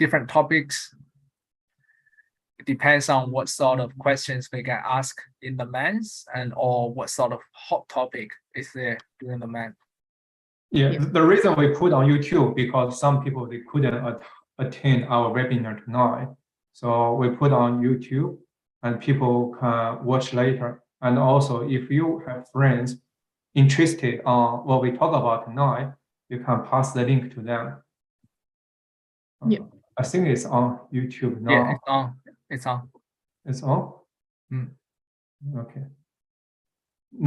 different topics. It depends on what sort of questions we can ask in the men's and or what sort of hot topic is there during the men. Yeah, the reason we put on YouTube because some people they couldn't attend our webinar tonight. So we put on YouTube and people can watch later. And also if you have friends interested on what we talk about tonight, you can pass the link to them. Yeah. I think it's on YouTube now. Yeah, it's on. It's on. It's on? Mm. Okay.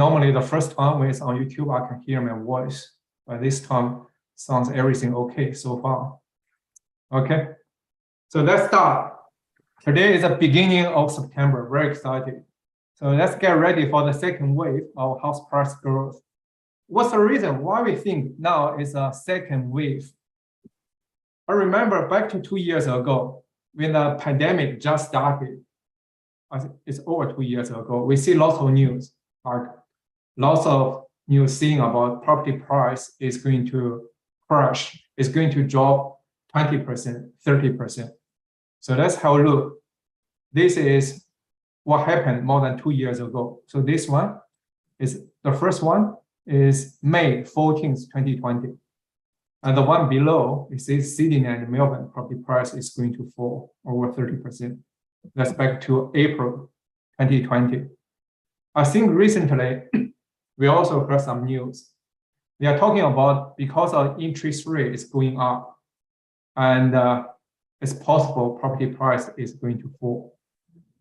Normally the first time when it's on YouTube, I can hear my voice. But this time sounds everything okay so far. Okay. So let's start. Today is the beginning of September. Very excited. So let's get ready for the second wave of house price growth. What's the reason why we think now is a second wave? I remember back to 2 years ago when the pandemic just started. I think it's over 2 years ago. We see lots of news, like lots of news saying about property price is going to crash, it's going to drop 20%, 30%. So let's have a look. This is what happened more than 2 years ago. So this one is the first one is May 14th, 2020. And the one below, it says Sydney and Melbourne property price is going to fall over 30%. That's back to April 2020. I think recently, we also heard some news. They are talking about because our interest rate is going up and it's possible property price is going to fall.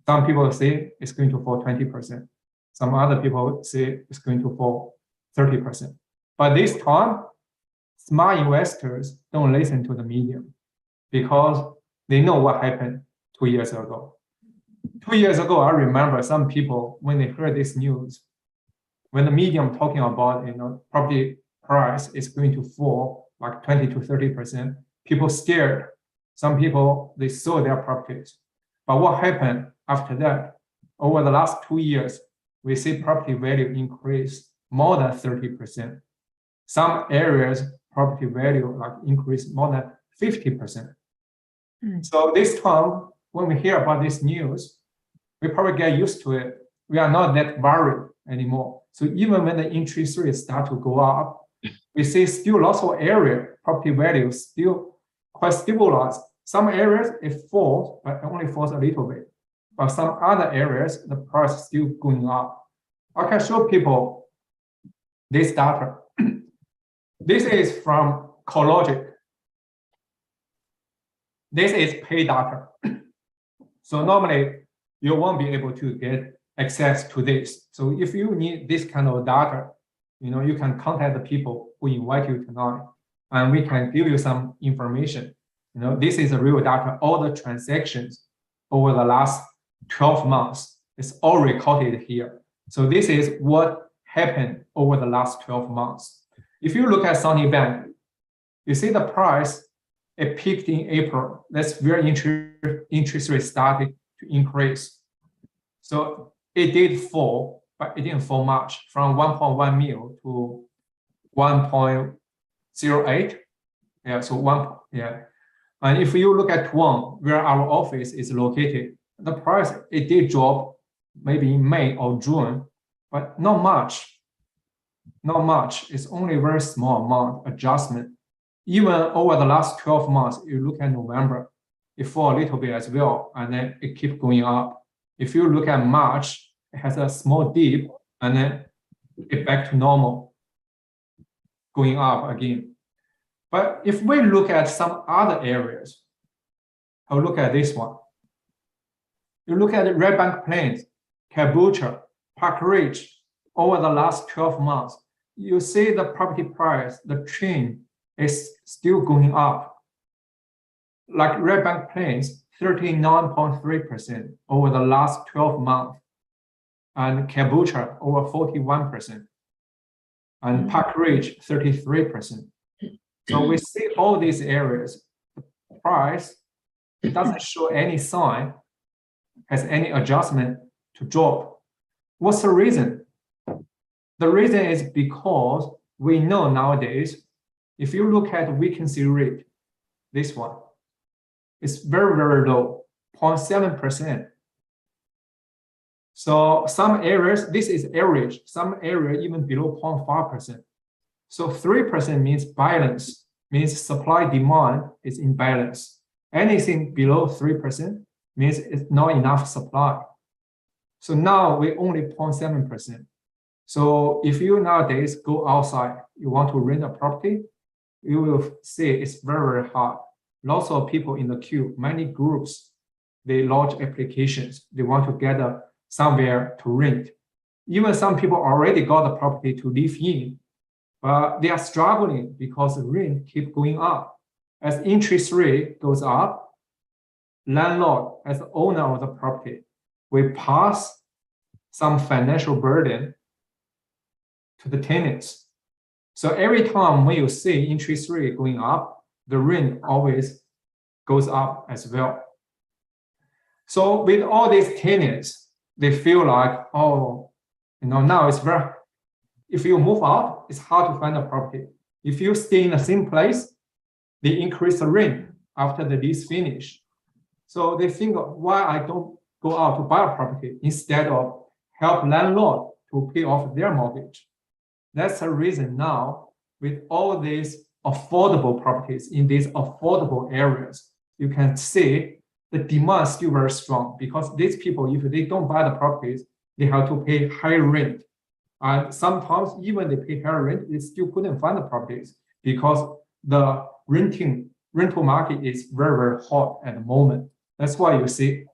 Some people say it's going to fall 20%. Some other people say it's going to fall 30%. But this time, smart investors don't listen to the media because they know what happened 2 years ago. 2 years ago, I remember some people, when they heard this news, when the medium talking about property price is going to fall like 20 to 30%, people scared. Some people, they sold their properties. But what happened after that? Over the last 2 years, we see property value increase more than 30%. Some areas, property value like increase more than 50%. So this time, when we hear about this news, we probably get used to it. We are not that worried anymore. So even when the interest rates start to go up, we see still lots of area property value still quite stabilized. Some areas it falls, but it only falls a little bit. But some other areas, the price is still going up. I can show people this data. This is from CoreLogic. This is pay data. So normally you won't be able to get access to this. So if you need this kind of data, you can contact the people who invite you tonight, and we can give you some information. This is a real data. All the transactions over the last 12 months is all recorded here. So this is what happened over the last 12 months. If you look at Sunny Bank, you see the price, it peaked in April. That's where interest rate started to increase. So it did fall, but it didn't fall much, from 1.1 mil to 1.08. Yeah, so And if you look at Tuan, where our office is located, the price, it did drop maybe in May or June, but not much. Not much. It's only a very small amount adjustment. Even over the last 12 months, you look at November, it fall a little bit as well, and then it keeps going up. If you look at March, it has a small dip, and then it back to normal, going up again. But if we look at some other areas, I'll look at this one. You look at the Red Bank Plains, Caboolture, Park Ridge, over the last 12 months, you see the property price, the trend is still going up. Like Red Bank Plains, 39.3% over the last 12 months, and Caboolture over 41%, and Park Ridge 33%. So we see all these areas, the price, it doesn't show any sign, has any adjustment to drop. What's the reason? The reason is because we know nowadays, if you look at vacancy rate, this one, It's very, very low, 0.7%. So some areas, this is average, some area even below 0.5%. So 3% means balance, means supply demand is in balance. Anything below 3% means it's not enough supply. So now we only 0.7%. So if you nowadays go outside, you want to rent a property, you will see it's very, very hard. Lots of people in the queue, many groups, they launch applications. They want to get somewhere to rent. Even some people already got a property to live in, but they are struggling because the rent keep going up. As interest rate goes up, landlord, as the owner of the property, will pass some financial burden to the tenants. So every time when you see interest rate going up, the rent always goes up as well. So with all these tenants, they feel like, oh, now it's very, if you move out, it's hard to find a property. If you stay in the same place, they increase the rent after the lease finish. So they think, why I don't go out to buy a property instead of help landlord to pay off their mortgage. That's the reason now with all these affordable properties in these affordable areas, you can see the demand is still very strong because these people, if they don't buy the properties, they have to pay high rent. And sometimes even they pay higher rent, they still couldn't find the properties because the rental market is very, very hot at the moment. That's why you see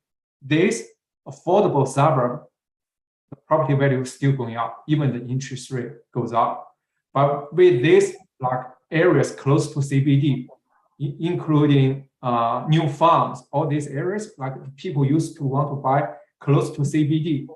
this affordable suburb, the property value is still going up, even the interest rate goes up. But with these like areas close to CBD, including new farms, all these areas, like people used to want to buy close to CBD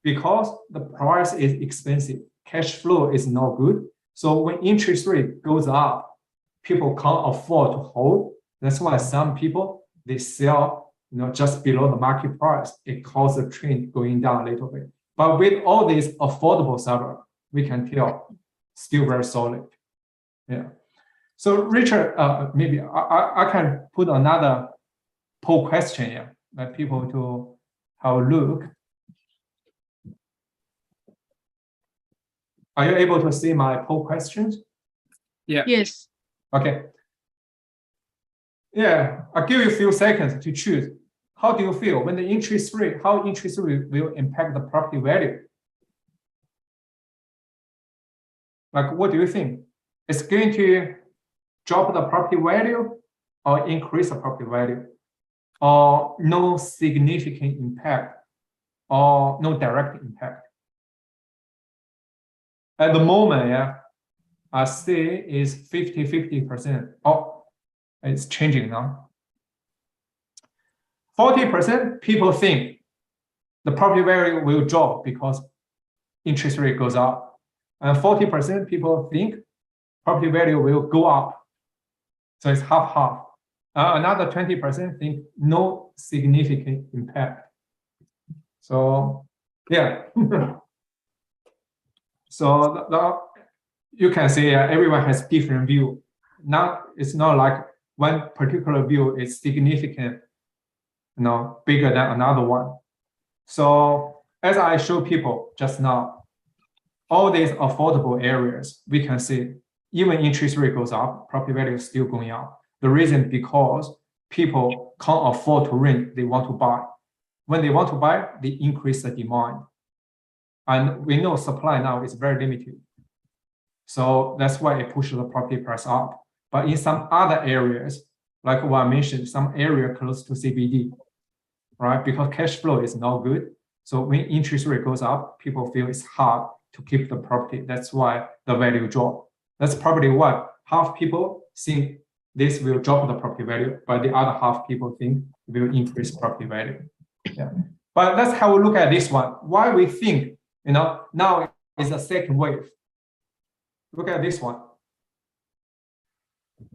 because the price is expensive, cash flow is not good. So when interest rate goes up, people can't afford to hold. That's why some people, they sell just below the market price. It causes the trend going down a little bit. But with all these affordable suburbs, we can tell still very solid. Yeah. So Richard, maybe I can put another poll question here, like people to have a look. Are you able to see my poll questions? Yeah. Yes. Okay. Yeah, I'll give you a few seconds to choose. How do you feel when the interest rate, how interest rate will impact the property value? Like, what do you think? It's going to drop the property value or increase the property value? Or no significant impact or no direct impact? At the moment, yeah, I see is 50-50%. Oh, it's changing now. 40% people think the property value will drop because interest rate goes up. And 40% people think property value will go up. So it's half-half. Another 20% think no significant impact. So, yeah. So you can see everyone has different view. Now it's not like one particular view is significant, bigger than another one. So as I show people just now, all these affordable areas, we can see even interest rate goes up, property value is still going up. The reason because people can't afford to rent, they want to buy. When they want to buy, they increase the demand. And we know supply now is very limited. So that's why it pushes the property price up. But in some other areas, like what I mentioned, some area close to CBD, right? Because cash flow is not good. So when interest rate goes up, people feel it's hard to keep the property. That's why the value drop. That's probably what half people think this will drop the property value, but the other half people think it will increase property value. Yeah. But let's have a look at this one. Why we think, now is a second wave. Look at this one.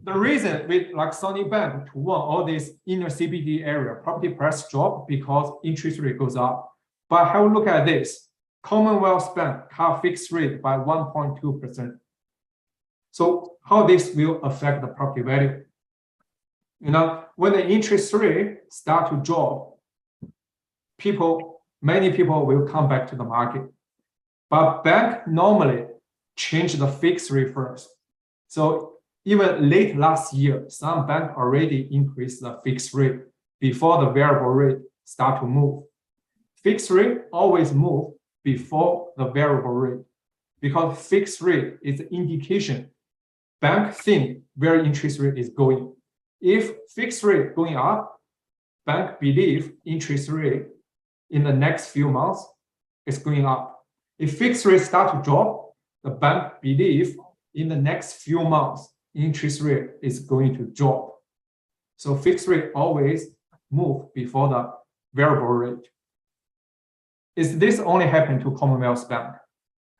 The reason with like Sunny Bank to want all this inner CBD area, property price drop because interest rate goes up. But have a look at this. Commonwealth Bank cut fixed rate by 1.2%. So how this will affect the property value? when the interest rate start to drop, many people will come back to the market. But bank normally change the fixed rate first. So even late last year, some bank already increased the fixed rate before the variable rate start to move. Fixed rate always move before the variable rate because fixed rate is an indication bank think where interest rate is going. If fixed rate going up, bank believe interest rate in the next few months is going up. If fixed rate start to drop, the bank believe in the next few months interest rate is going to drop. So fixed rate always move before the variable rate. Is this only happen to Commonwealth Bank?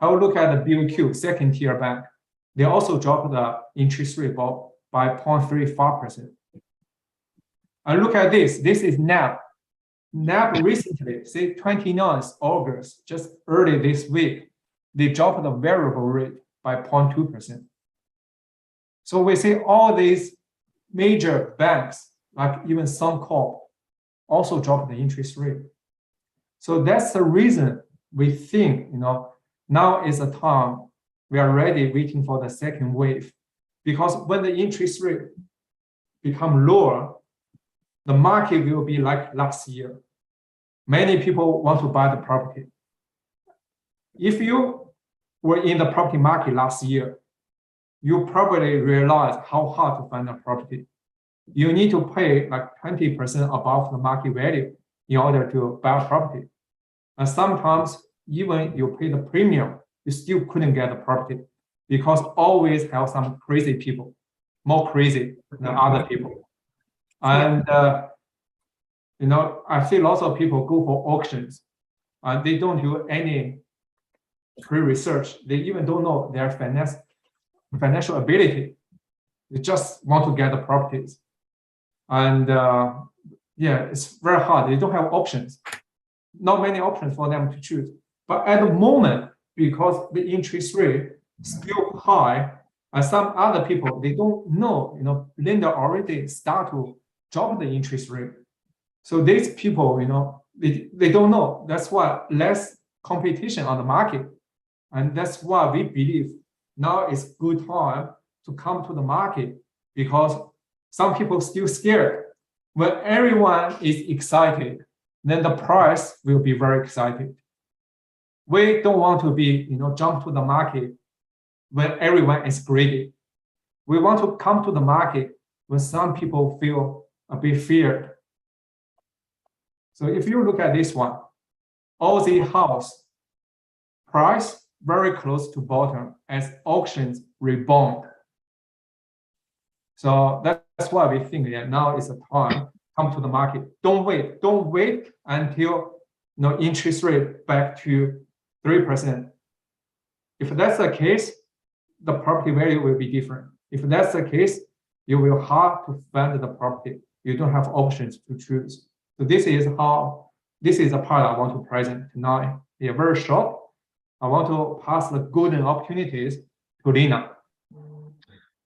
I will look at the BOQ, second tier bank. They also dropped the interest rate by 0.35%. I look at this is NAB. NAB recently, say 29th August, just early this week, they dropped the variable rate by 0.2%. So we see all these major banks, like even Suncorp, also dropped the interest rate. So that's the reason we think, now is the time we are ready waiting for the second wave. Because when the interest rate become lower, the market will be like last year. Many people want to buy the property. If you were in the property market last year, you probably realize how hard to find a property. You need to pay like 20% above the market value in order to buy a property. And sometimes even you pay the premium, you still couldn't get a property because always have some crazy people, more crazy than other people. And I see lots of people go for auctions and they don't do any pre-research. They even don't know their financial ability. They just want to get the properties. And it's very hard. They don't have options. Not many options for them to choose. But at the moment, because the interest rate is still high, and some other people, they don't know, lender already start to drop the interest rate. So these people, they don't know. That's why less competition on the market. And that's why we believe now is good time to come to the market because some people still scared. When everyone is excited, then the price will be very excited. We don't want to be, jump to the market when everyone is greedy. We want to come to the market when some people feel a bit feared. So if you look at this one, Aussie house price very close to bottom as auctions rebound. So that's why we think that now is the time come to the market. Don't wait until interest rate back to 3%. If that's the case, the property value will be different. If that's the case, you will have to find the property. You don't have options to choose. So this is the part I want to present tonight. They are very short. I want to pass the golden opportunities to Lina.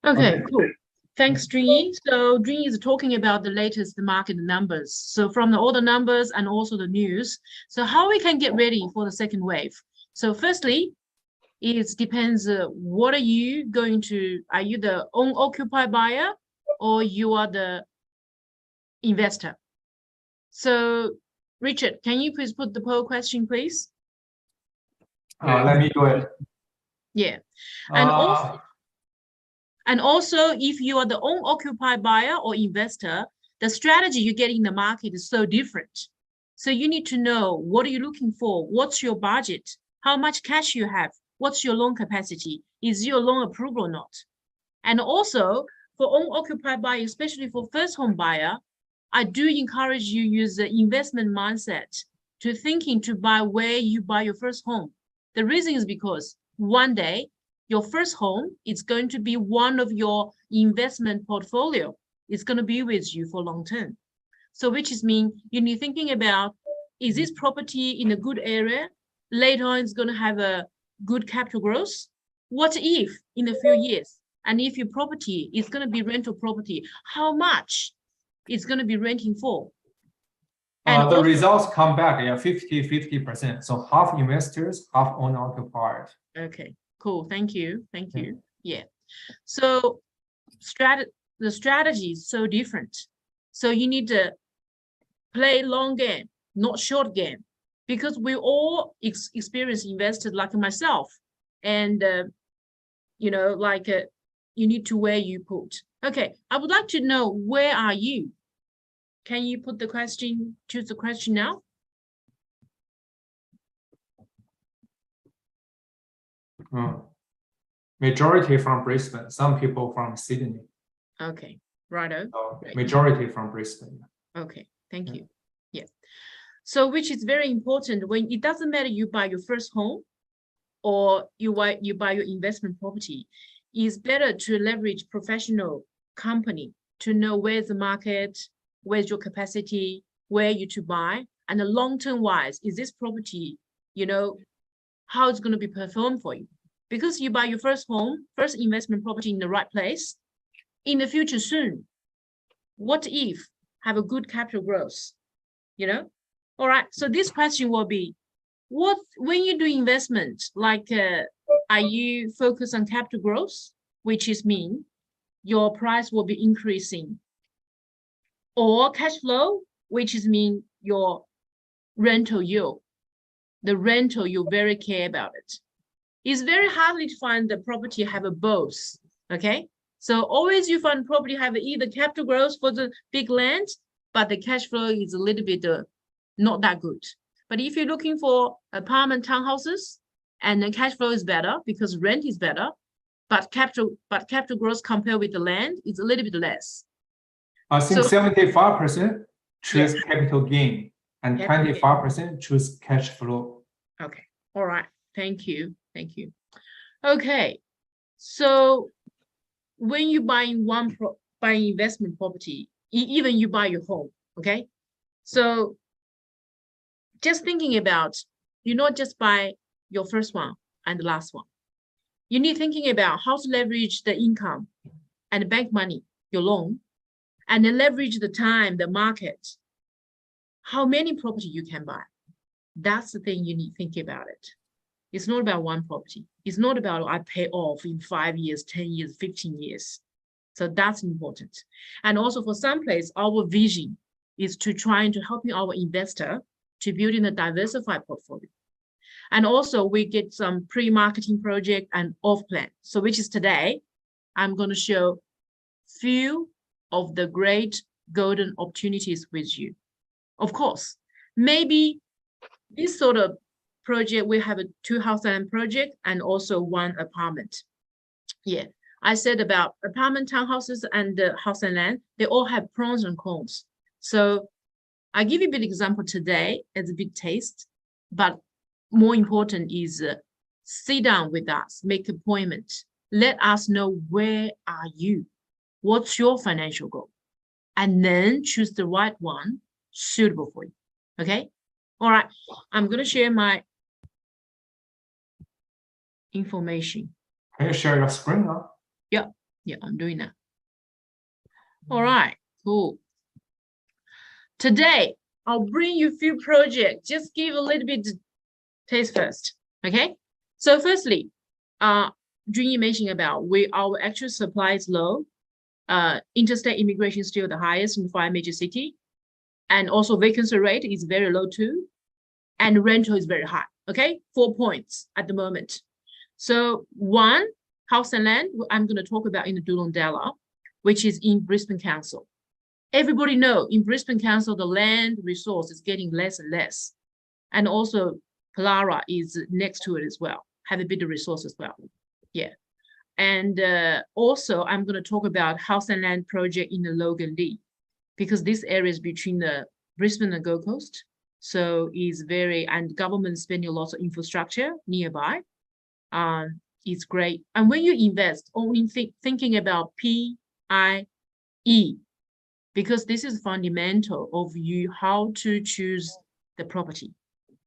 Okay, cool. Thanks, Jun. So Jun is talking about the latest market numbers. So from all the numbers and also the news. So how we can get ready for the second wave? So firstly, it depends what are you the own occupied buyer or you are the investor? So Richard, can you please put the poll question, please? Let me do it. Yeah. And also, if you are the own occupied buyer or investor, the strategy you get in the market is so different. So you need to know what are you looking for? What's your budget? How much cash you have? What's your loan capacity? Is your loan approved or not? And also for own occupied buyer, especially for first home buyer, I do encourage you use the investment mindset to thinking to buy where you buy your first home. The reason is because one day your first home is going to be one of your investment portfolio. It's going to be with you for long term. So which is mean you need thinking about, is this property in a good area? Later on, it's going to have a good capital growth. What if in a few years, and if your property is going to be rental property, how much it's going to be renting for? The also- results come back, yeah, 50%. So half investors, half owner-occupied. Okay, cool. Thank you. Thank Yeah. you. Yeah. So the strategy is so different. So you need to play long game, not short game, because we all experienced investors like myself. And, you know, like you need to where you put. Okay, I would like to know, where are you? Can you put the question, choose the question now? Majority from Brisbane, some people from Sydney. Okay, righto. So Great. majority from Brisbane. Okay, thank Yeah. you. Yeah. So which is very important when it doesn't matter you buy your first home or you buy your investment property, it's better to leverage professional company to know where's the market, where's your capacity, where you to buy, and the long-term wise, is this property, you know, how it's going to be performed for you? Because you buy your first home, first investment property in the right place, in the future soon, what if have a good capital growth, you know? All right, so this question will be, when you do investment, like, are you focused on capital growth, which is mean your price will be increasing, or cash flow, which is mean your rental yield, the rental you very care about it. It's very hardly to find the property have a both, okay? So always you find property have either capital growth for the big land, but the cash flow is a little bit not that good. But if you're looking for apartment townhouses, and the cash flow is better because rent is better, but capital growth compared with the land is a little bit less. I think So- 75% choose capital gain and Capital gain. 25% choose cash flow. Okay, all right, thank you. Okay, so when you buying buying investment property, even you buy your home, okay? So just thinking about, you not just buy your first one and the last one. You need thinking about how to leverage the income and the bank money, your loan, and then leverage the time, the market, how many property you can buy. That's the thing you need to think about it. It's not about one property. It's not about I pay off in 5 years, 10 years, 15 years. So that's important. And also for some place, our vision is to trying to helping our investor to build in a diversified portfolio. And also we get some pre-marketing project and off plan. So which is today, I'm going to show few of the great golden opportunities with you. Of course, maybe this sort of project, we have a 2 house land project and also 1 apartment. Yeah, I said about apartment townhouses and the house and land, they all have pros and cons. So I give you a bit example today as a big taste, but more important is sit down with us, make appointment. Let us know where are you, what's your financial goal, and then choose the right one suitable for you. Okay. All right. I'm going to share my information. Can you share your screen now? Yeah, I'm doing that. All right, cool. Today, I'll bring you a few projects. Just give a little bit taste first. Okay. So firstly, Junyi mentioned about our actual supply is low. Interstate immigration is still the highest in 5 major cities. And also vacancy rate is very low too. And rental is very high. Okay, 4 points at the moment. So 1 house and land, I'm going to talk about in the Dulundela, which is in Brisbane Council. Everybody know in Brisbane Council, the land resource is getting less and less. And also Palara is next to it as well, have a bit of resource as well. Yeah. And also I'm going to talk about house and land project in the Logan Lee, because this area is between the Brisbane and Gold Coast. So it's and government spending lots of infrastructure nearby. It's great. And when you invest, only thinking about PIE, because this is fundamental of you how to choose the property,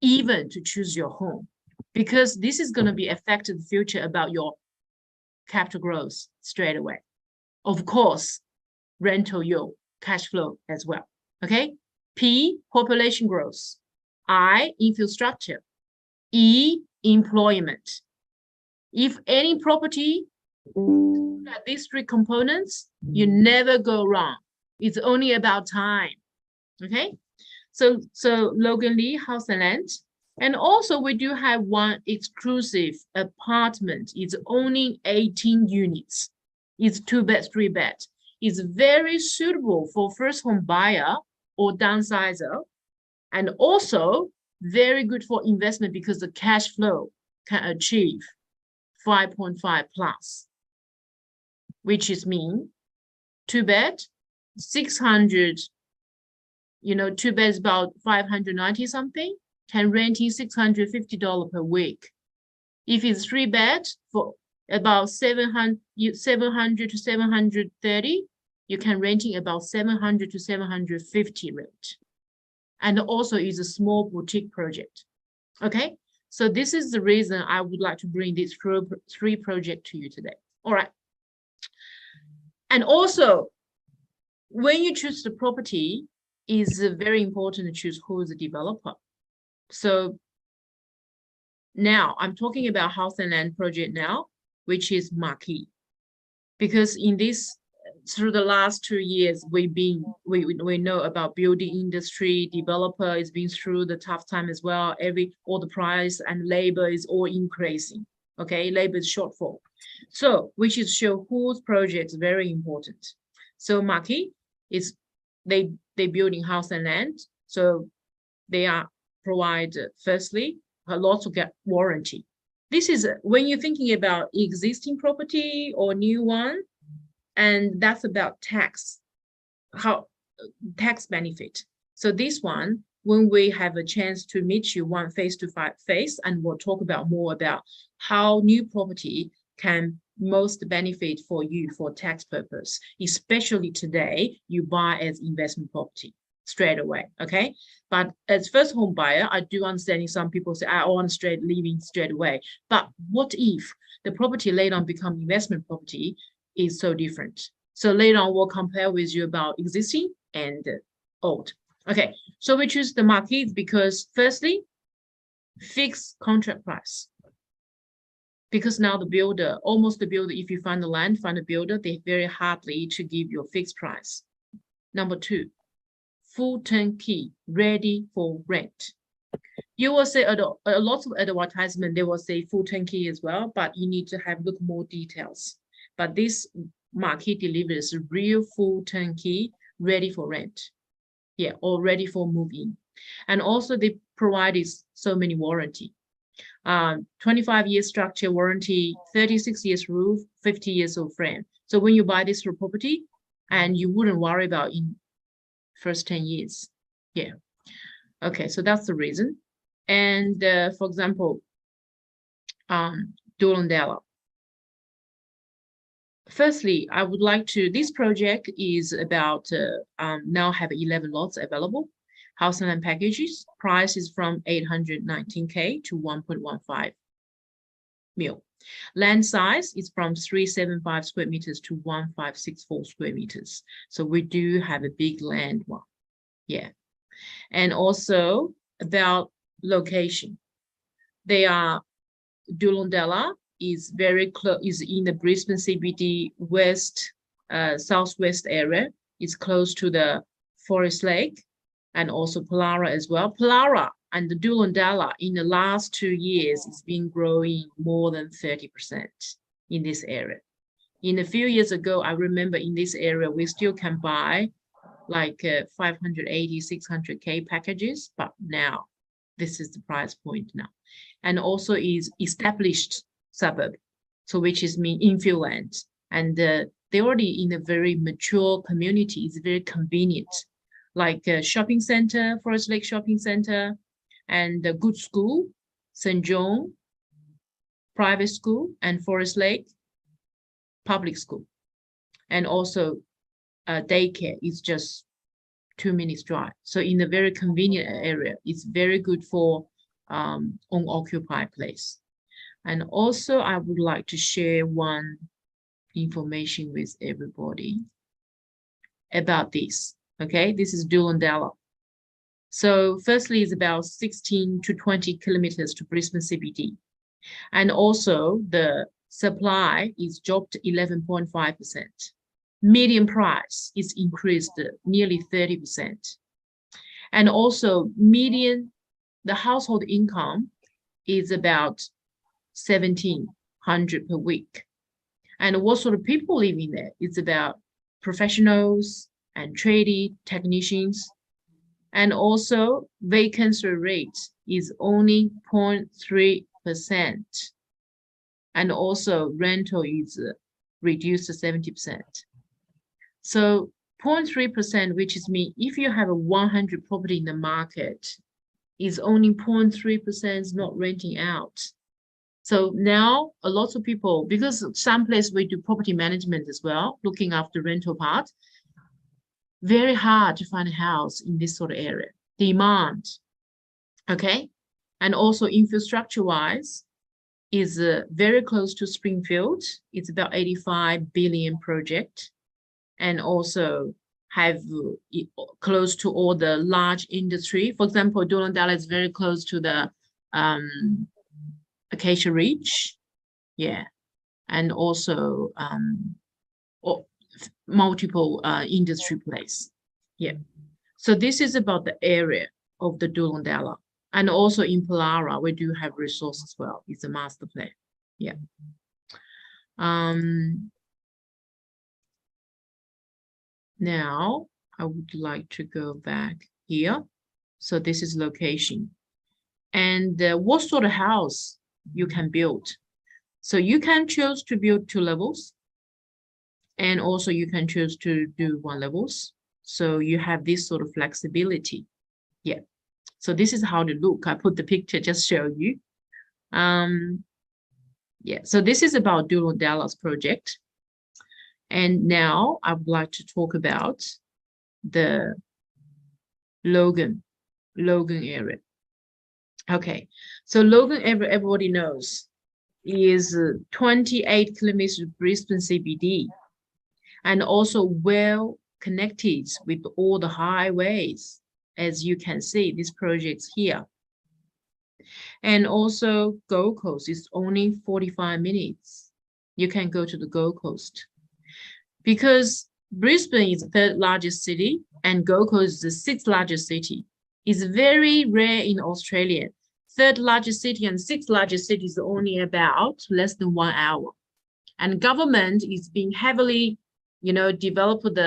even to choose your home, because this is going to be affected in the future about your capital growth straight away. Of course, rental yield cash flow as well. Okay. P, population growth. I, infrastructure. E, employment. If any property at these three components, you never go wrong. It's only about time. Okay. So Logan Lee House and Land. And also we do have one exclusive apartment. It's only 18 units. It's 2-bed, 3-bed. It's very suitable for first home buyer or downsizer. And also very good for investment because the cash flow can achieve 5.5 plus, which is mean 2-bed, 600, 2 beds about 590 something, can renting $650 per week. If it's 3-bed for about 700 to 730, you can renting about 700 to 750 rent. And also is a small boutique project. Okay, so this is the reason I would like to bring these three projects to you today. All right. And also, when you choose the property, is very important to choose who is the developer. So now I'm talking about house and land project now, which is Marquee. Because in this, through the last 2 years, we know about building industry, developer is been through the tough time as well. All the price and labor is all increasing. Okay, labor is shortfall. So which is show whose project is very important. So Marquee is they building house and land. So they are provide firstly a lot to get warranty. This is when you're thinking about existing property or new one, and that's about tax benefit. So this one, when we have a chance to meet you one face-to-face, and we'll talk about more about how new property can most benefit for you for tax purpose, especially today you buy as investment property straight away. Okay, but as first home buyer, I do understand some people say I want living straight away, but what if the property later on become investment property is so different? So later on we'll compare with you about existing and old. Okay, so we choose the Marquee because firstly, fixed contract price. Because now the builder, if you find the land, find a builder, they're very hardly to give you a fixed price. Number 2, full turnkey, ready for rent. You will say a lot of advertisement, they will say full turnkey as well, but you need to look more details. But this Marquee delivers real full turnkey, ready for rent. Yeah, or ready for move-in. And also they provided so many warranty. 25-year structure warranty, 36 years roof, 50 years of frame. So when you buy this property, and you wouldn't worry about in first 10 years. Yeah. Okay, so that's the reason. And for example, Dulundela. Firstly, I would like to, this project is about, now have 11 lots available. House and land packages, price is from 819K to 1.15 mil. Land size is from 375 square meters to 1564 square meters. So we do have a big land one. Yeah. And also about location. They are, Dulundela is very close, is in the Brisbane CBD west, southwest area. It's close to the Forest Lake and also Palara as well. Palara and the Dulundela in the last 2 years has been growing more than 30% in this area. In a few years ago, I remember in this area, we still can buy like 580, 600K packages, but now this is the price point now. And also is established suburb, so which is mean infill land. And they're already in a very mature community. It's very convenient, like a shopping center, Forest Lake Shopping Center, and a good school, St. John private school, and Forest Lake public school. And also daycare is just 2 minutes drive. So in a very convenient area, it's very good for unoccupied place. And also I would like to share one information with everybody. about this. Okay, this is Doolandella. So firstly, it's about 16 to 20 kilometers to Brisbane CBD. And also the supply is dropped 11.5%. Median price is increased nearly 30%. And also the household income is about 1,700 per week. And what sort of people live in there? It's about professionals and tradie technicians. And also vacancy rate is only 0.3%. And also rental is reduced to 70%. So 0.3%, which is mean if you have a 100 property in the market, is only 0.3% is not renting out. So now a lot of people, because some place we do property management as well, looking after rental part, very hard to find a house in this sort of area. Demand, okay? And also infrastructure wise is very close to Springfield. It's about 85 billion project. And also have close to all the large industry. For example, Doolandella is very close to the Acacia Ridge, yeah, and also multiple industry place, yeah. So this is about the area of the Doolandella, and also in Palara we do have resource as well. It's a master plan, yeah. Now I would like to go back here. So this is location, and what sort of house you can build. So you can choose to build 2 levels, and also you can choose to do 1 levels. So you have this sort of flexibility. Yeah. So this is how they look. I put the picture just show you. Yeah. So this is about Doolandella's project. And now I would like to talk about the Logan area. Okay, so Logan area, everybody knows, is 28 kilometers to Brisbane CBD, and also well connected with all the highways. As you can see, this project's here. And also Gold Coast is only 45 minutes. You can go to the Gold Coast. Because Brisbane is the 3rd largest city and Gold Coast is the 6th largest city. It's very rare in Australia. 3rd largest city and 6th largest city is only about less than 1 hour. And government is being heavily, developed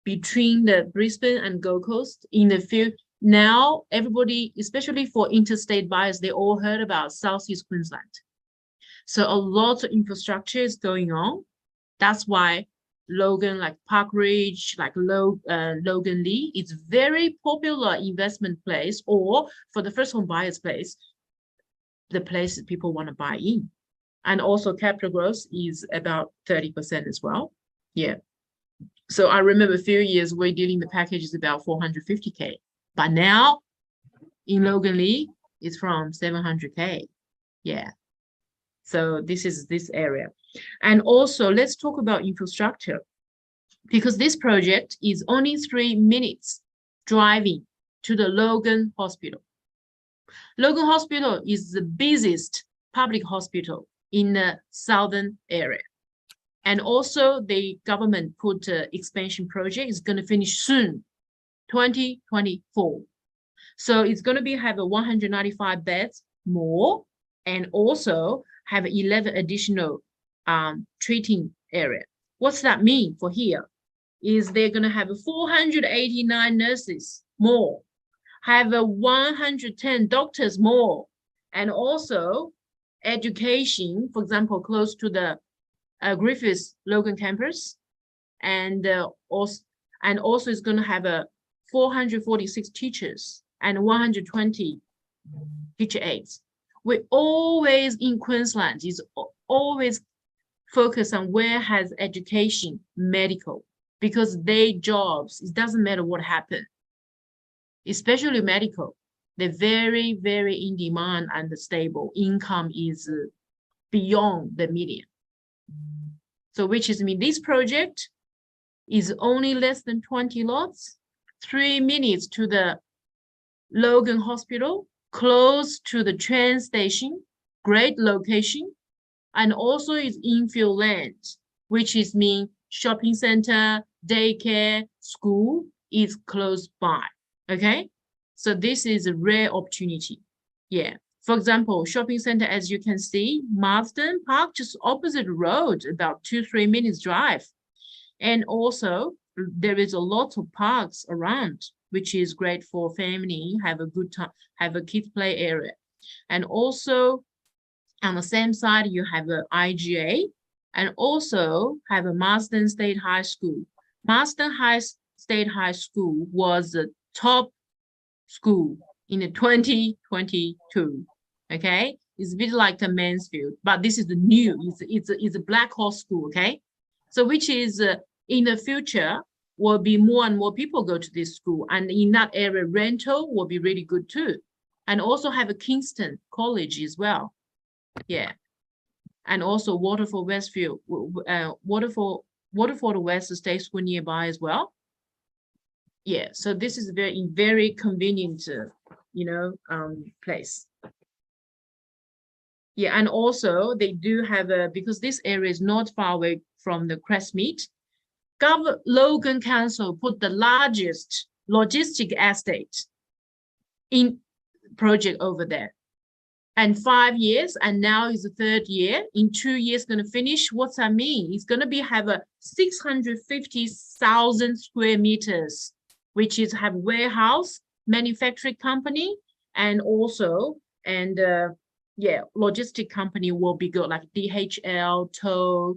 between the Brisbane and Gold Coast in the field. Now everybody, especially for interstate buyers, they all heard about Southeast Queensland. So a lot of infrastructure is going on. That's why Logan, like Park Ridge, like Logan Lee, it's very popular investment place, or for the first home buyers place, the place that people want to buy in. And also capital growth is about 30% as well. Yeah. So I remember a few years we're dealing the packages about 450K, but now in Logan Lee, it's from 700K. Yeah. So this is this area. And also let's talk about infrastructure, because this project is only 3 minutes driving to the Logan Hospital. Logan Hospital is the busiest public hospital in the southern area. And also the government put expansion project is going to finish soon, 2024. So it's going to have a 195 beds more, and also have 11 additional treating area. What's that mean for here? Is they're going to have 489 nurses more, have 110 doctors more, and also education, for example, close to the Griffiths Logan campus, and also is going to have 446 teachers and 120 teacher aides. We always in Queensland is always focus on where has education, medical, because they jobs, it doesn't matter what happened, especially medical. They're very, very in demand and stable. Income is beyond the median. So which is mean this project is only less than 20 lots, 3 minutes to the Logan Hospital, close to the train station, great location, and also is infill land, which is mean shopping center, daycare, school is close by. Okay, so this is a rare opportunity. Yeah, for example, shopping center, as you can see, Marsden Park, just opposite road, about 2-3 minutes drive. And also there is a lot of parks around, which is great for family, have a good time, have a kids play area. And also on the same side, you have a IGA and also have a Marsden State High School. Marsden State High School was the top school in the 2022. Okay, it's a bit like the Mansfield, but this is the new, it's a Black Horse School. Okay, so which is in the future will be more and more people go to this school, and in that area rental will be really good too. And also have a Kingston College as well. Yeah, and also Waterford Westfield, Waterford West State School nearby as well. Yeah, so this is very convenient, place. Yeah, and also they do have because this area is not far away from the Crestmead, Logan Council put the largest logistic estate in project over there. And 5 years, and now is the 3rd year. In 2 years, going to finish. What's that mean? It's going to be have a 650,000 square meters, which is have warehouse, manufacturing company, and also logistic company will be good, like DHL, tow,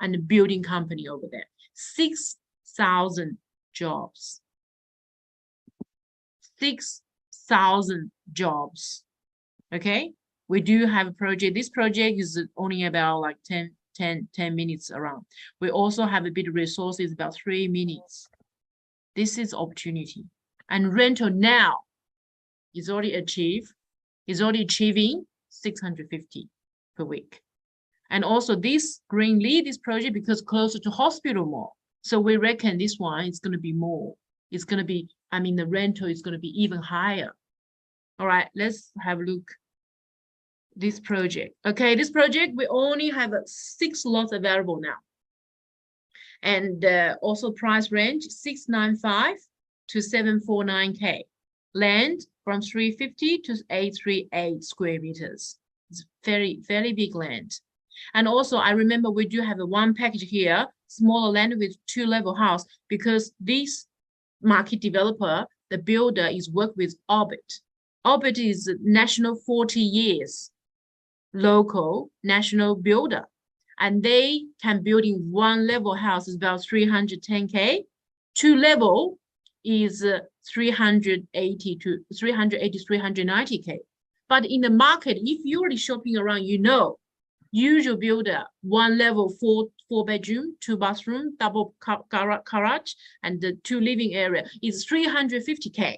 and the building company over there. 6,000 jobs. 6,000 jobs. Okay, we do have a project. This project is only about like 10 minutes around. We also have a bit of resources, about 3 minutes. This is opportunity. And rental now is already achieving 650 per week. And also this Greenlee, this project, because closer to hospital more. So we reckon this one is going to be more. It's going to be, the rental is going to be even higher. All right, let's have a look. This project. Okay, this project, we only have 6 lots available now. And also price range 695 to 749K. Land from 350 to 838 square meters. It's very, very big land. And also, I remember we do have one package here, smaller land with 2-level house, because this market developer, the builder, is worked with Orbit. Orbit is national 40 years local national builder, and they can build in 1-level house is about 310K. 2-level is 380 to 390K. But in the market, if you're already shopping around, usual builder, 1-level, 4-bedroom, 2-bathroom, double garage, and the 2 living area is 350K.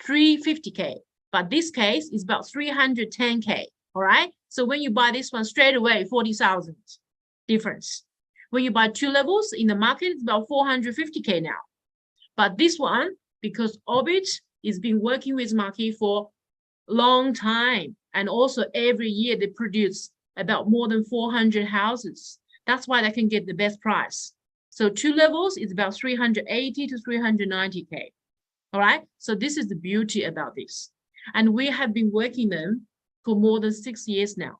350K. But this case is about 310K. All right. So when you buy this one straight away, 40,000 difference. When you buy 2 levels in the market, it's about 450K now. But this one, because Orbit is been working with market for a long time, and also every year they produce about more than 400 houses. That's why they can get the best price. So 2 levels is about 380 to 390K. All right. So this is the beauty about this. And we have been working them for more than 6 years now.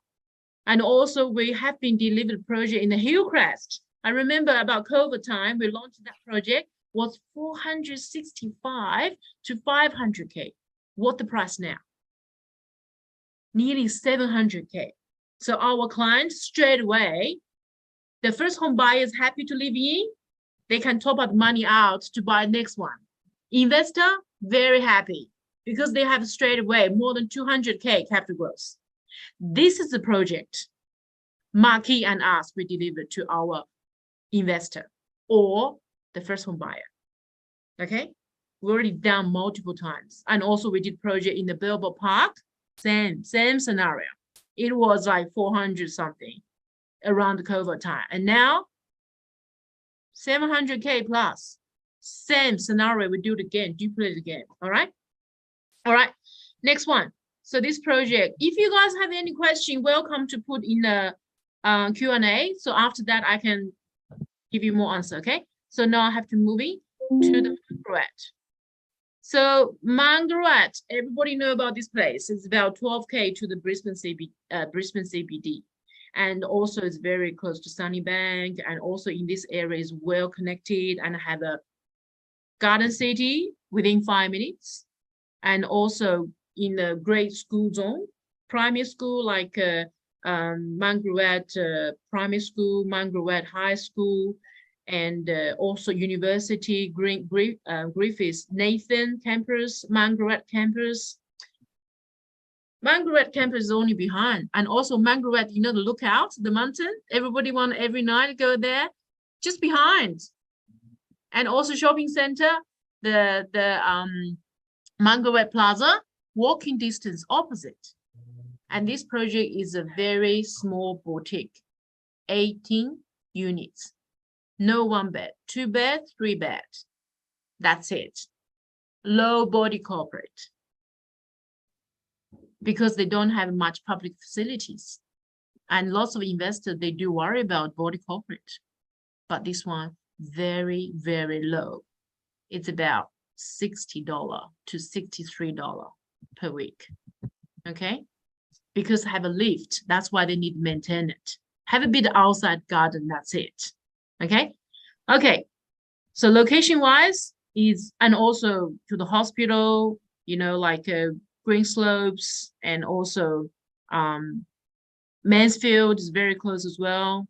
And also we have been delivered project in the Hillcrest. I remember about COVID time, we launched that project, was 465 to 500K. What the price now? Nearly 700K. So our clients straight away, the first home buyer is happy to live in, they can top up money out to buy next one. Investor, very happy, because they have straight away more than 200K capital growth. This is the project Marquis and us we delivered to our investor or the first home buyer. Okay, we already done multiple times. And also we did project in the Billboard Park, same scenario. It was like 400 something around the COVID time. And now 700K plus. Same scenario, we do it again, duplicate it again. All right. Next one. So this project, if you guys have any question, welcome to put in the Q&A. So after that, I can give you more answer. Okay. So now I have to move in to the Margaret. So Margaret, everybody know about this place. It's about 12K to the Brisbane CBD. And also it's very close to Sunnybank, and also in this area is well connected and have a garden city within 5 minutes. And also in a great school zone, primary school like Margaret Primary School, Margaret High School, and also University, Griffiths, Nathan campus, Margaret campus. Margaret campus is only behind. And also Margaret, you know, the lookout, the mountain, everybody want every night to go there, just behind. And also shopping center, the Margaret Plaza, walking distance opposite. And this project is a very small boutique, 18 units. No 1 bed, 2 bed, 3 bed. That's it. Low body corporate. Because they don't have much public facilities. And lots of investors, they do worry about body corporate. But this one, very, very low. It's about $60 to $63 per week. Okay? Because have a lift, that's why they need to maintain it. Have a bit outside garden, that's it. Okay. So location wise is, and also to the hospital, you know, like Green Slopes, and also Mansfield is very close as well,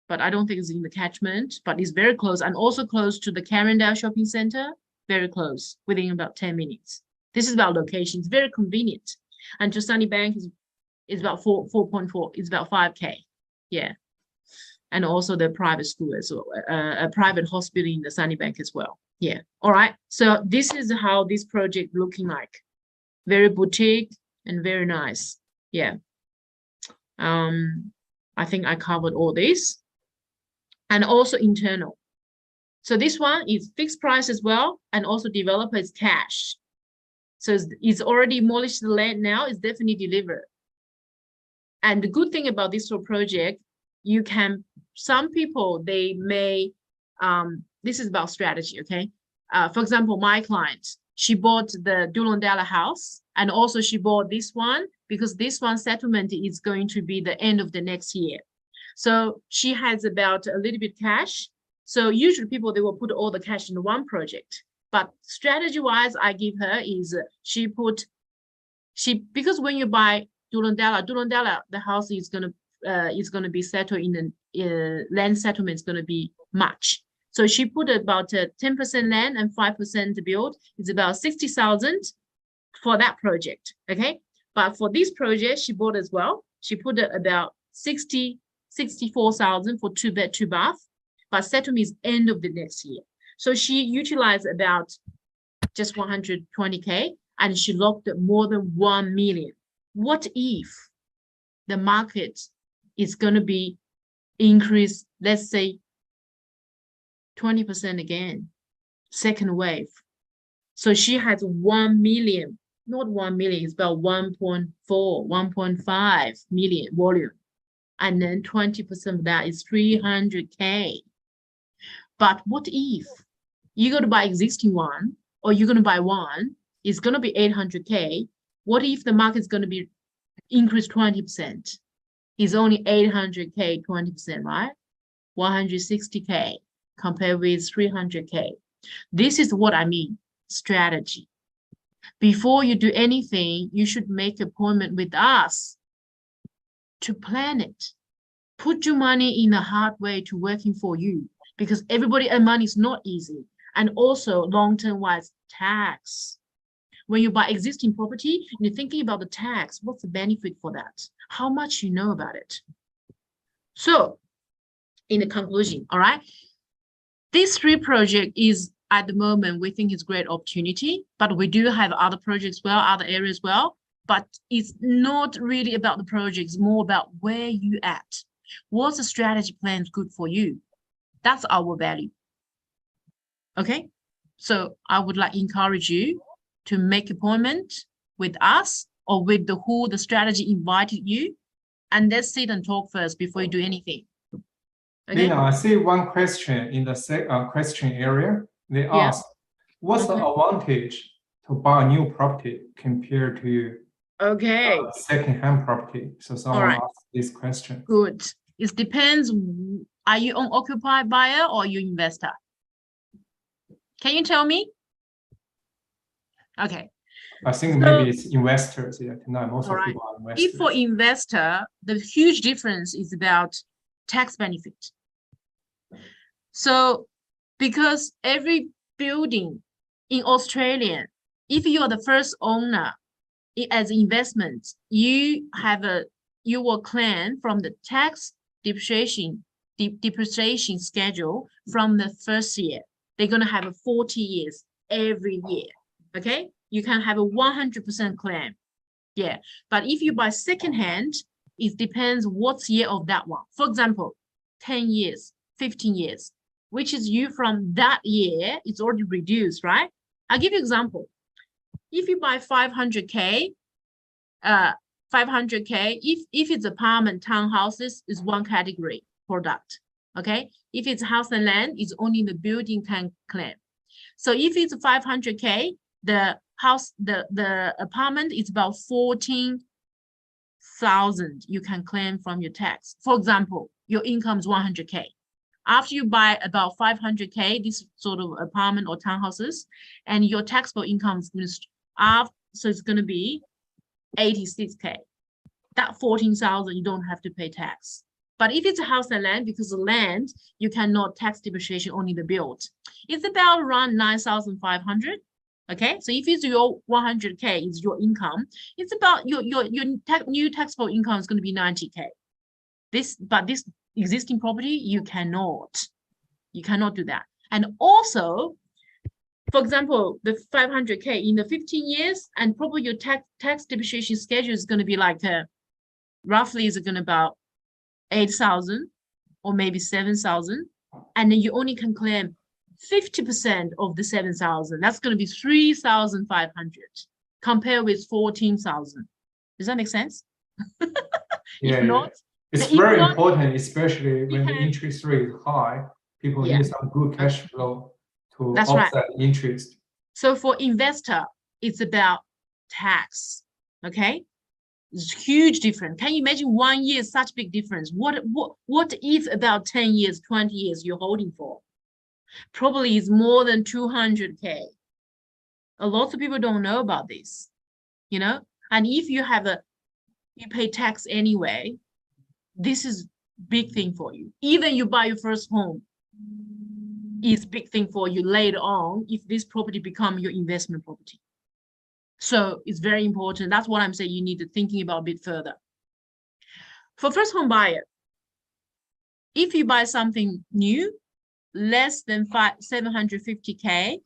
but I don't think it's in the catchment, but it's very close, and also close to the Carindale Shopping Center, very close, within about 10 minutes. This is about location, it's very convenient. And to Sunnybank is about 4.4, it's about 5K, yeah. And also the private school as well, a private hospital in the Sunnybank as well. Yeah. All right. So this is how this project looking like. Very boutique and very nice. Yeah. I think I covered all this. And also internal. So this one is fixed price as well, and also developer is cash. So it's already demolished the land now, it's definitely delivered. And the good thing about this project, you can, some people, they may, this is about strategy, okay? For example, my client, she bought the Dulundala house, and also she bought this one because this one settlement is going to be the end of the next year. So she has about a little bit cash. So usually people, they will put all the cash in one project. But strategy-wise, I give her is because when you buy Dulundala, the house is gonna be settled in the land settlement is gonna be much. So she put about 10% land and 5% build. It's about 60,000 for that project. Okay, but for this project she bought as well. She put about 64,000 for 2 bed 2 bath, but settlement is end of the next year. So she utilized about just 120K, and she locked more than 1 million. What if the market is going to be increased, let's say 20% again, second wave? So she has 1 million, not 1 million, it's about 1.4, 1.5 million volume. And then 20% of that is 300K. But what if you're going to buy existing one, or you're going to buy one, it's going to be 800K. What if the market is going to be increased 20%? It's only 800K, 20%, right? 160K compared with 300K. This is what I mean, strategy. Before you do anything, you should make an appointment with us to plan it. Put your money in a hard way to working for you, because everybody and money is not easy. And also long-term wise, tax. When you buy existing property, you're thinking about the tax. What's the benefit for that? How much you know about it? So in the conclusion, all right, this 3 project is at the moment, we think is great opportunity, but we do have other projects well, other areas well, but it's not really about the projects, more about where you at. What's the strategy plan good for you? That's our value. Okay, so I would like encourage you to make appointment with us or with the strategy invited you, and let's sit and talk first before you do anything. Okay. Lina, I see one question in the question area. They Yeah. ask, what's the advantage to buy a new property compared to Okay. second-hand property? So someone right. asked this question. Good. It depends. Are you an occupied buyer or you investor? Can you tell me? Okay. I think maybe it's investors. Yeah, tonight most of right. people are investors. If for investor, the huge difference is about tax benefit. So because every building in Australia, if you are the first owner as investment, you will claim from the tax depreciation schedule from the first year. They're going to have a 40 years every year. Okay, you can have a 100% claim. Yeah, but if you buy secondhand, it depends what's year of that one. For example, 10 years, 15 years, which is you from that year, it's already reduced, right? I'll give you an example. If you buy 500K, if it's apartment, townhouses is one category product, okay? If it's house and land, it's only the building can claim. So if it's 500K, the apartment is about 14,000 you can claim from your tax. For example, your income is 100K. After you buy about 500K, this sort of apartment or townhouses, and your taxable income is going to, so it's going to be 86K. That 14,000 you don't have to pay tax. But if it's a house and land, because the land you cannot tax depreciation, only the build, it's about around 9,500. Okay, so if it's your 100K is your income, it's about your new taxable income is going to be 90K. But this existing property you cannot do that. And also, for example, the 500K in the 15 years, and probably your tax depreciation schedule is going to be like roughly is going to about 8,000 or maybe 7,000, and then you only can claim 50% of the 7,000. That's going to be 3,500 compared with 14,000. Does that make sense? Yeah, if not, it's very important, especially when the interest rate is high. People need some good cash flow to offset interest. So for investor, it's about tax. Okay, it's huge difference. Can you imagine 1 year such big difference? What if about 10 years, 20 years you're holding for? Probably is more than 200K. A lot of people don't know about this, you know. And if you have you pay tax anyway, this is big thing for you. Even you buy your first home, is big thing for you later on if this property become your investment property. So it's very important. That's what I'm saying. You need to thinking about a bit further. For first home buyer, if you buy something new, less than 750K,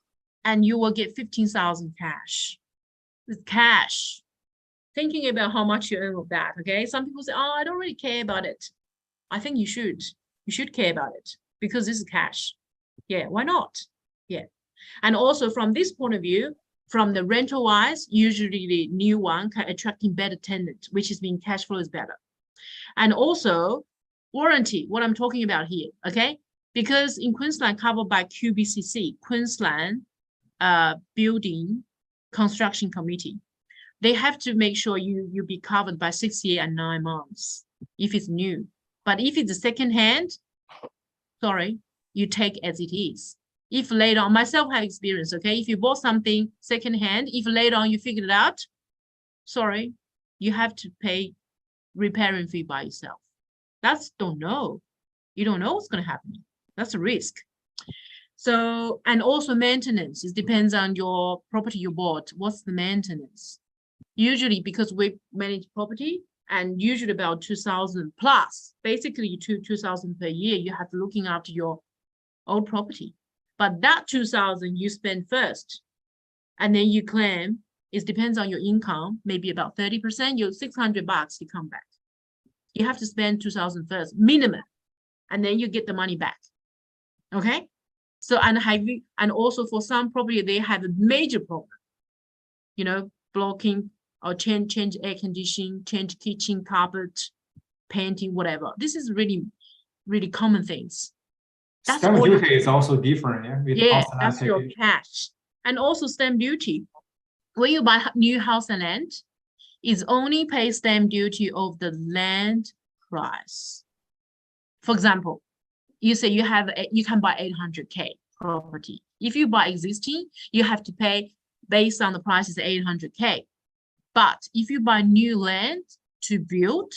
and you will get 15,000 cash. With cash, thinking about how much you earn with that. Okay, some people say, "Oh, I don't really care about it." I think you should. You should care about it because this is cash. Yeah, why not? Yeah, and also from this point of view, from the rental wise, usually the new one can attracting better tenant, which is mean cash flow is better, and also warranty. What I'm talking about here, okay? Because in Queensland covered by QBCC, Queensland Building Construction Committee, they have to make sure you be covered by 6 years and 9 months if it's new. But if it's a second hand, sorry, you take as it is. If later on, myself have experience, okay? If you bought something second hand, if later on you figured it out, sorry, you have to pay repairing fee by yourself. That's don't know. You don't know what's going to happen. That's a risk. So, and also maintenance, it depends on your property you bought. What's the maintenance? Usually because we manage property and usually about 2,000 plus, basically 2,000 per year, you have to looking after your old property. But that 2,000 you spend first, and then you claim, it depends on your income, maybe about 30%, your $600 you come back. You have to spend 2,000 first, minimum, and then you get the money back. Okay, So, and also for some property, they have a major problem, you know, blocking or change air conditioning, change kitchen carpet, painting, whatever. This is really, really common things. That's Stamp all duty is also different, yeah. With yeah, house and land that's your package. cash. And also stamp duty. When you buy new house and land, is only pay stamp duty of the land price. For example, you say you can buy 800K property. If you buy existing, you have to pay based on the price is 800K. But if you buy new land to build,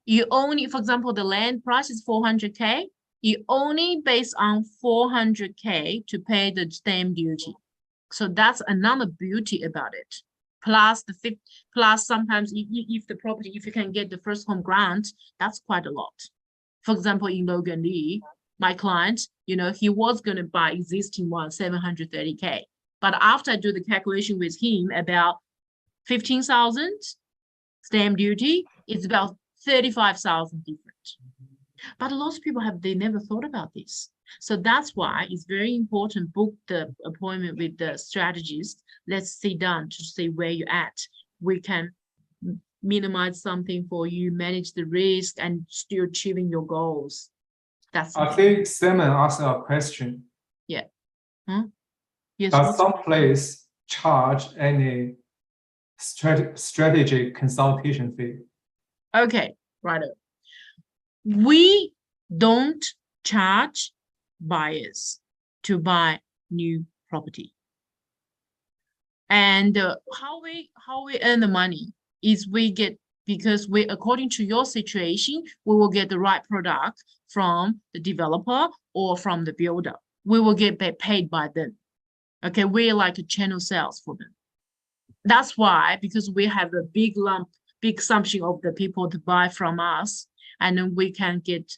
you only, for example, the land price is 400K. You only based on 400K to pay the stamp duty. So that's another beauty about it. Plus plus sometimes if the property, if you can get the first home grant, that's quite a lot. For example, in Logan Lee, my client, you know, he was going to buy existing one 730K. But after I do the calculation with him about 15,000 stamp duty, it's about 35,000 different. But a lot of people they never thought about this. So that's why it's very important, book the appointment with the strategist. Let's sit down to see where you're at. We can minimize something for you, manage the risk, and still achieving your goals. That's I think Simon asked a question. Yeah. Huh? Yes. Does some place charge any strategic consultation fee? Okay, right. We don't charge buyers to buy new property. And how we earn the money is we get, because we, according to your situation, we will get the right product from the developer or from the builder. We will get paid by them. Okay, we're like a channel sales for them. That's why, because we have a big assumption of the people to buy from us, and then we can get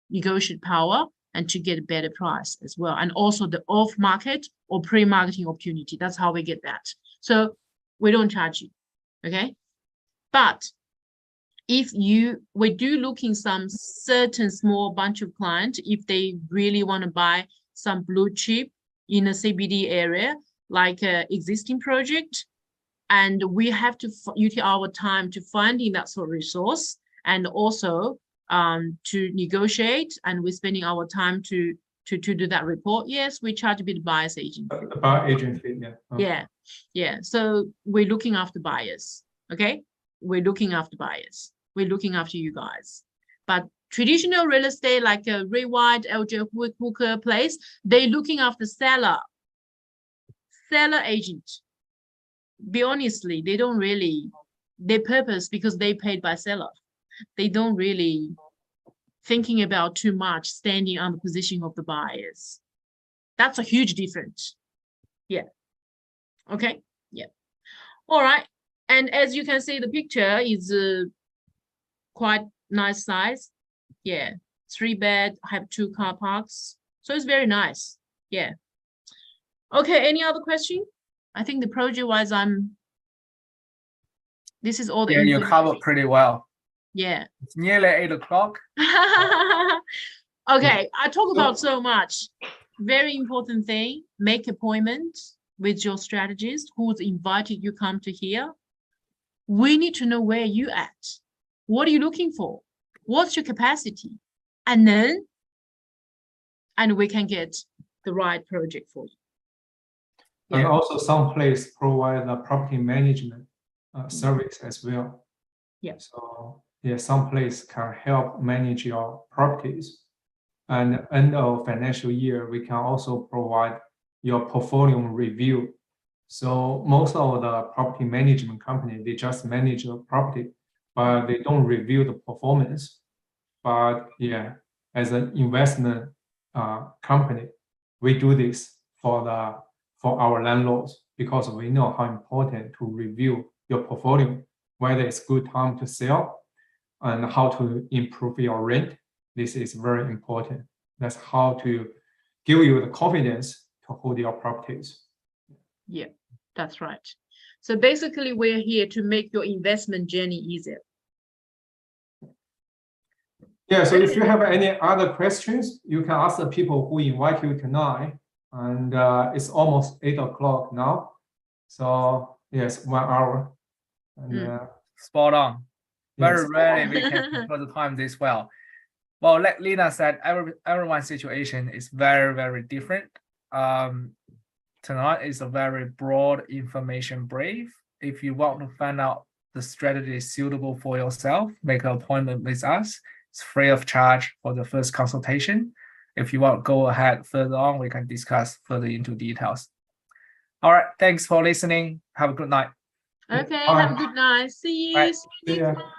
negotiate power and to get a better price as well. And also the off-market or pre-marketing opportunity. That's how we get that. So we don't charge you, okay? But if we do looking some certain small bunch of clients, if they really want to buy some blue chip in a CBD area, like an existing project, and we have to use our time to finding that sort of resource, and also to negotiate, and we're spending our time to do that report. Yes, we charge a bit of buyer's agent. The buyer agent fee, yeah. Okay. Yeah. So we're looking after buyers. Okay, we're looking after buyers. We're looking after you guys. But traditional real estate, like a Rewind, LJ Hooker place, they're looking after seller agent. Be honestly, they don't really, their purpose, because they paid by seller, they don't really thinking about too much standing on the position of the buyers. That's a huge difference. Yeah. Okay. Yeah. All right. And as you can see, the picture is quite nice size. Yeah. 3-bed, have 2 car parks. So it's very nice. Yeah. Okay. Any other question? I think the project wise, this is all the you covered pretty well. Yeah. It's nearly 8 o'clock. Okay, I talk about so much. Very important thing, make appointment with your strategist who's invited you come to here. We need to know where you at. What are you looking for? What's your capacity? And we can get the right project for you. And also some place provide the property management service as well. Yeah. So yeah, some place can help manage your properties. And end of financial year, we can also provide your portfolio review. So most of the property management company, they just manage the property, but they don't review the performance. But yeah, as an investment company, we do this for our landlords, because we know how important to review your portfolio, whether it's good time to sell and how to improve your rent. This is very important. That's how to give you the confidence to hold your properties. Yeah, that's right. So basically, we're here to make your investment journey easier. Yeah, so if you have any other questions, you can ask the people who invite you tonight and it's almost 8 o'clock now. So yes, 1 hour. And Spot on. Very yes. rarely we can control the time this well. Well, like Lina said, everyone's situation is very, very different. Tonight is a very broad information brief. If you want to find out the strategy suitable for yourself, make an appointment with us. It's free of charge for the first consultation. If you want to go ahead further on, we can discuss further into details. All right, thanks for listening. Have a good night. Okay, Bye. have a good night. See you. Bye. See you See next ya. time.